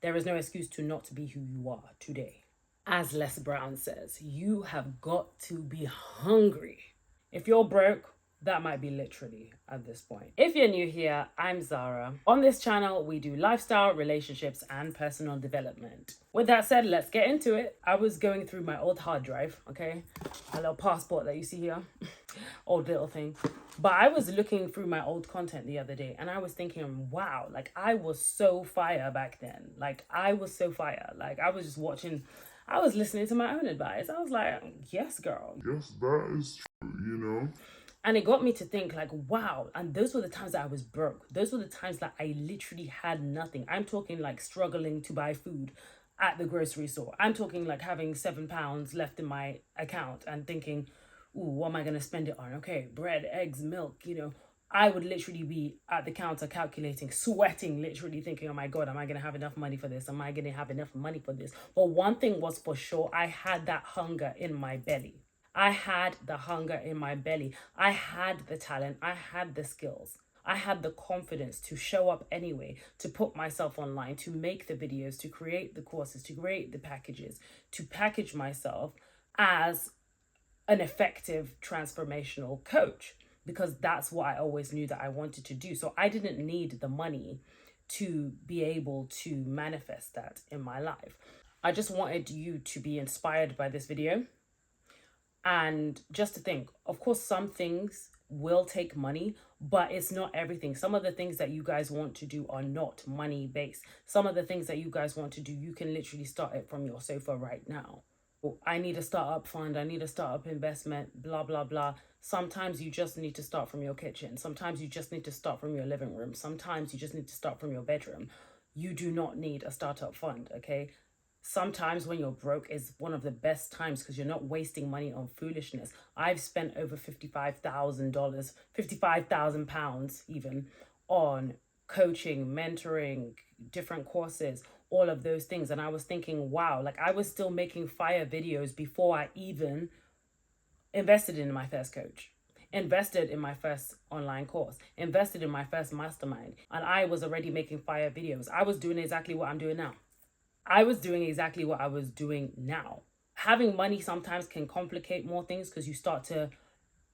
There is no excuse to not be who you are today. As Les Brown says, you have got to be hungry. If you're broke, that might be literally at this point. If you're new here, I'm Zara. On this channel, we do lifestyle, relationships, and personal development. With that said, let's get into it. I was going through my old hard drive, okay? A little passport that you see here. Old little thing. But I was looking through my old content the other day and I was thinking, wow, like I was so fire back then. Like I was so fire. Like I was just watching, I was listening to my own advice. I was like, yes, girl. Yes, that is true. And it got me to think like, wow. And those were the times that I was broke. Those were the times that I literally had nothing. I'm talking like struggling to buy food at the grocery store. I'm talking like having £7 left in my account and thinking, ooh, what am I going to spend it on? Okay, bread, eggs, milk, I would literally be at the counter calculating, sweating, literally thinking, oh my God, am I going to have enough money for this? Am I going to have enough money for this? But one thing was for sure, I had that hunger in my belly. I had the hunger in my belly. I had the talent. I had the skills. I had the confidence to show up anyway, to put myself online, to make the videos, to create the courses, to create the packages, to package myself as an effective transformational coach, because that's what I always knew that I wanted to do. So I didn't need the money to be able to manifest that in my life. I just wanted you to be inspired by this video. And just to think, of course, some things will take money, but it's not everything. Some of the things that you guys want to do are not money based. Some of the things that you guys want to do, you can literally start it from your sofa right now. I need a startup fund, I need a startup investment, blah, blah, blah. Sometimes you just need to start from your kitchen. Sometimes you just need to start from your living room. Sometimes you just need to start from your bedroom. You do not need a startup fund, okay? Sometimes when you're broke is one of the best times because you're not wasting money on foolishness. I've spent over $55,000, £55,000 even on coaching, mentoring, different courses, all of those things. And I was thinking, wow, like I was still making fire videos before I even invested in my first coach, invested in my first online course, invested in my first mastermind. And I was already making fire videos. I was doing exactly what I'm doing now. I was doing exactly what I was doing now. Having money sometimes can complicate more things because you start to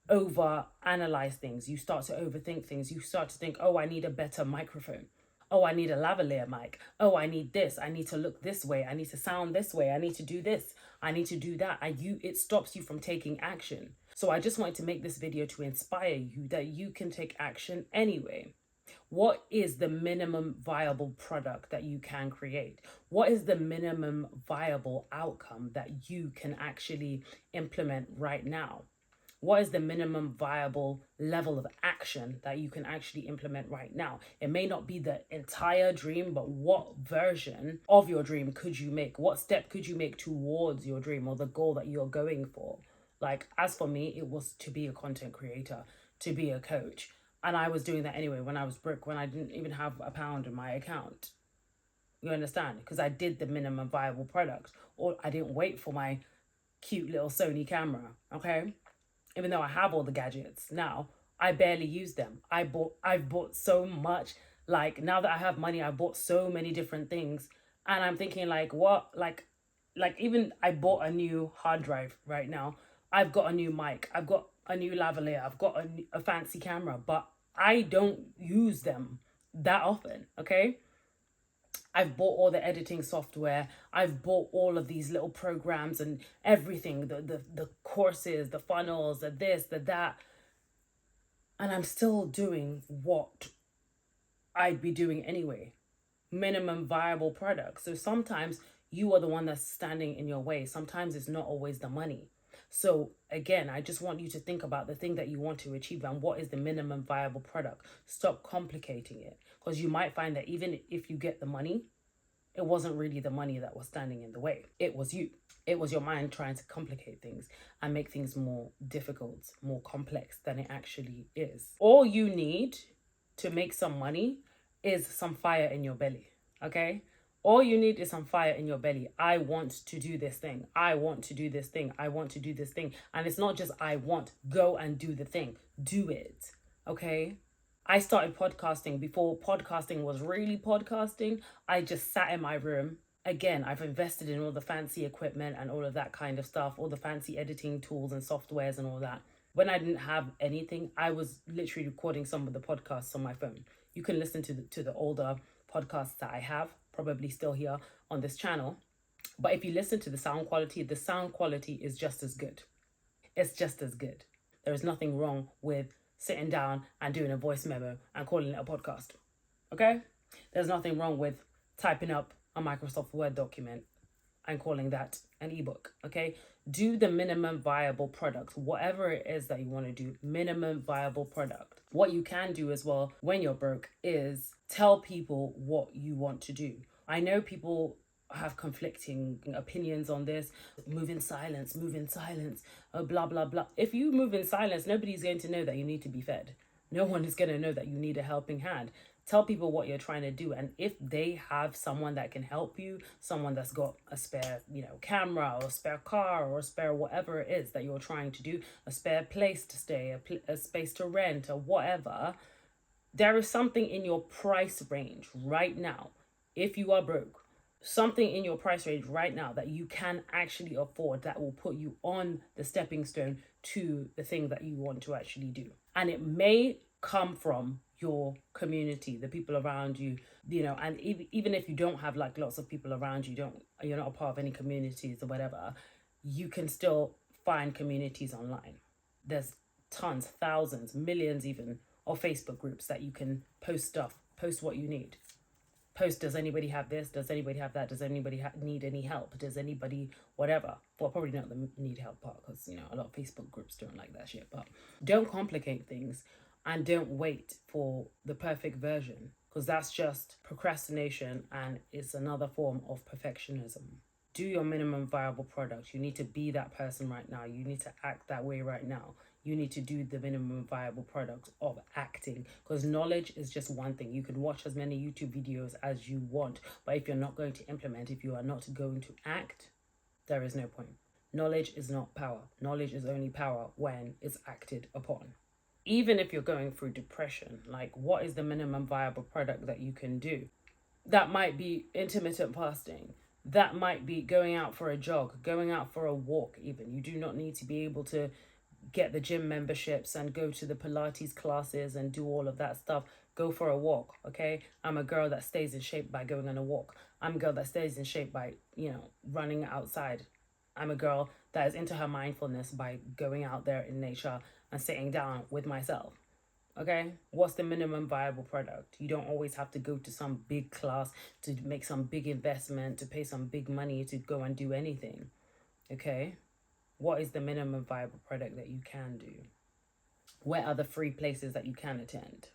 over analyze things. You start to overthink things. You start to think, oh, I need a better microphone. Oh, I need a lavalier mic. Oh, I need this. I need to look this way. I need to sound this way. I need to do this. I need to do that. It stops you from taking action. So I just wanted to make this video to inspire you that you can take action anyway. What is the minimum viable product that you can create? What is the minimum viable outcome that you can actually implement right now? What is the minimum viable level of action that you can actually implement right now? It may not be the entire dream, but what version of your dream could you make? What step could you make towards your dream or the goal that you're going for? Like, as for me, it was to be a content creator, to be a coach. And I was doing that anyway when I was broke, when I didn't even have £1 in my account. You understand? Because I did the minimum viable product, or I didn't wait for my cute little Sony camera, okay? Even though I have all the gadgets now, I barely use them. I've bought so much. Like now that I have money, I bought so many different things. And I'm thinking like, what? Like even I bought a new hard drive right now. I've got a new mic. I've got a new lavalier. I've got a fancy camera, but I don't use them that often, okay? I've bought all the editing software. I've bought all of these little programs and everything, the courses, the funnels, the this, the that. And I'm still doing what I'd be doing anyway. Minimum viable product. So sometimes you are the one that's standing in your way. Sometimes it's not always the money. So again, I just want you to think about the thing that you want to achieve and what is the minimum viable product. Stop complicating it, because you might find that even if you get the money, it wasn't really the money that was standing in the way. It was you. It was your mind trying to complicate things and make things more difficult, more complex than it actually is. All you need to make some money is some fire in your belly, okay? All you need is some fire in your belly. I want to do this thing. I want to do this thing. I want to do this thing. And it's not just I want. Go and do the thing. Do it, okay? I started podcasting before podcasting was really podcasting. I just sat in my room. Again, I've invested in all the fancy equipment and all of that kind of stuff, all the fancy editing tools and softwares and all that. When I didn't have anything, I was literally recording some of the podcasts on my phone. You can listen to the older podcasts that I have, probably still here on this channel. But if you listen to the sound quality is just as good. It's just as good. There is nothing wrong with sitting down and doing a voice memo and calling it a podcast. Okay? There's nothing wrong with typing up a Microsoft Word document and calling that an ebook. Okay? Do the minimum viable product, whatever it is that you want to do, minimum viable product. What you can do as well when you're broke is tell people what you want to do. I know people have conflicting opinions on this. Move in silence, blah, blah, blah. If you move in silence, nobody's going to know that you need to be fed. No one is going to know that you need a helping hand. Tell people what you're trying to do. And if they have someone that can help you, someone that's got a spare, camera or a spare car or a spare whatever it is that you're trying to do, a spare place to stay, a space to rent or whatever, there is something in your price range right now, if you are broke, something in your price range right now that you can actually afford that will put you on the stepping stone to the thing that you want to actually do. And it may come from your community, the people around you, and even if you don't have like lots of people around you, you're not a part of any communities or whatever, you can still find communities online. There's tons, thousands, millions even of Facebook groups that you can post what you need. Post, does anybody have this? Does anybody have that? Does anybody need any help? Does anybody whatever? Well, probably not the need help part, because a lot of Facebook groups don't like that shit. But don't complicate things and don't wait for the perfect version, because that's just procrastination and it's another form of perfectionism. Do your minimum viable product. You need to be that person right now. You need to act that way right now. You need to do the minimum viable product of acting, because knowledge is just one thing. You can watch as many YouTube videos as you want, but if you're not going to implement, if you are not going to act, there is no point. Knowledge is not power. Knowledge is only power when it's acted upon. Even if you're going through depression, like, what is the minimum viable product that you can do? That might be intermittent fasting. That might be going out for a jog, going out for a walk even. You do not need to be able to get the gym memberships and go to the Pilates classes and do all of that stuff. Go for a walk, okay? I'm a girl that stays in shape by going on a walk. I'm a girl that stays in shape by, running outside. I'm a girl that is into her mindfulness by going out there in nature and sitting down with myself. Okay, what's the minimum viable product? You don't always have to go to some big class to make some big investment, to pay some big money to go and do anything. Okay, what is the minimum viable product that you can do? Where are the free places that you can attend?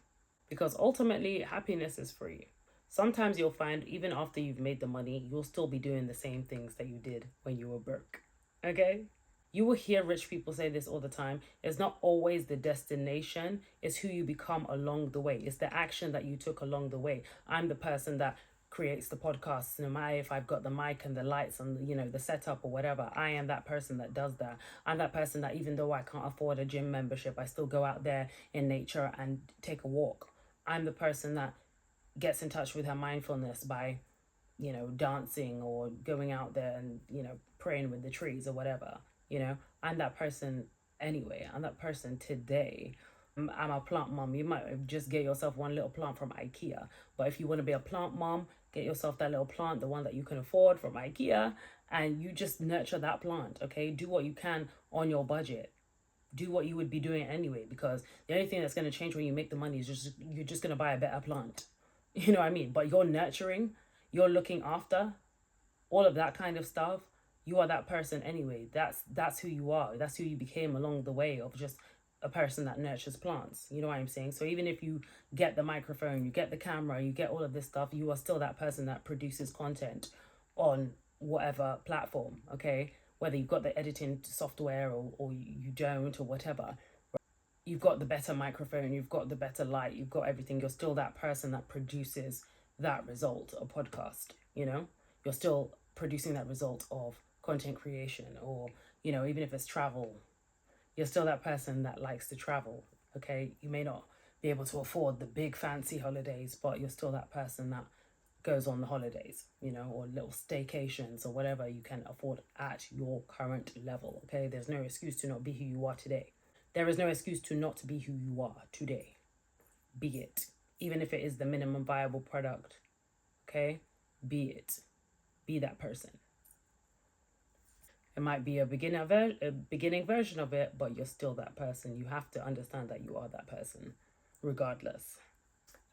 Because ultimately, happiness is free. Sometimes you'll find even after you've made the money, you'll still be doing the same things that you did when you were broke. Okay? You will hear rich people say this all the time. It's not always the destination, it's who you become along the way. It's the action that you took along the way. I'm the person that creates the podcast, no matter if I've got the mic and the lights and the setup or whatever. I am that person that does that. I'm that person that even though I can't afford a gym membership, I still go out there in nature and take a walk. I'm the person that gets in touch with her mindfulness by dancing or going out there and praying with the trees or whatever. I'm that person anyway. I'm that person today. I'm a plant mom. You might just get yourself one little plant from IKEA. But if you want to be a plant mom, get yourself that little plant, the one that you can afford from IKEA, and you just nurture that plant, okay? Do what you can on your budget. Do what you would be doing anyway, because the only thing that's going to change when you make the money is you're just going to buy a better plant. You know what I mean? But you're nurturing, you're looking after, all of that kind of stuff. You are that person anyway. That's who you are. That's who you became along the way of just a person that nurtures plants. You know what I'm saying? So even if you get the microphone, you get the camera, you get all of this stuff, you are still that person that produces content on whatever platform, okay? Whether you've got the editing software or you don't or whatever. You've got the better microphone, you've got the better light, you've got everything. You're still that person that produces that result, a podcast, You're still producing that result of content creation, or even if it's travel, you're still that person that likes to travel. Okay, you may not be able to afford the big fancy holidays, but you're still that person that goes on the holidays, you know, or little staycations or whatever you can afford at your current level. Okay, there's no excuse to not be who you are today. There is no excuse to not be who you are today. Be it, even if it is the minimum viable product. Okay, be it. Be that person. It might be a beginning version of it, but you're still that person. You have to understand that you are that person, regardless.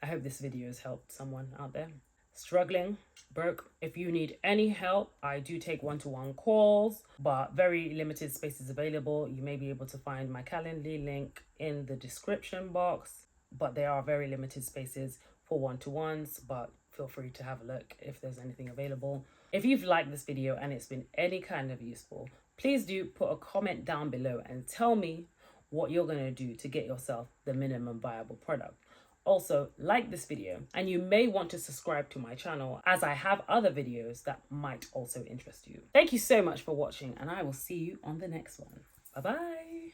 I hope this video has helped someone out there struggling, broke. If you need any help, I do take one-to-one calls, but very limited spaces available. You may be able to find my Calendly link in the description box, but there are very limited spaces for one-to-ones, but feel free to have a look if there's anything available. If you've liked this video and it's been any kind of useful, please do put a comment down below and tell me what you're going to do to get yourself the minimum viable product. Also, like this video, and you may want to subscribe to my channel as I have other videos that might also interest you. Thank you so much for watching, and I will see you on the next one. Bye bye.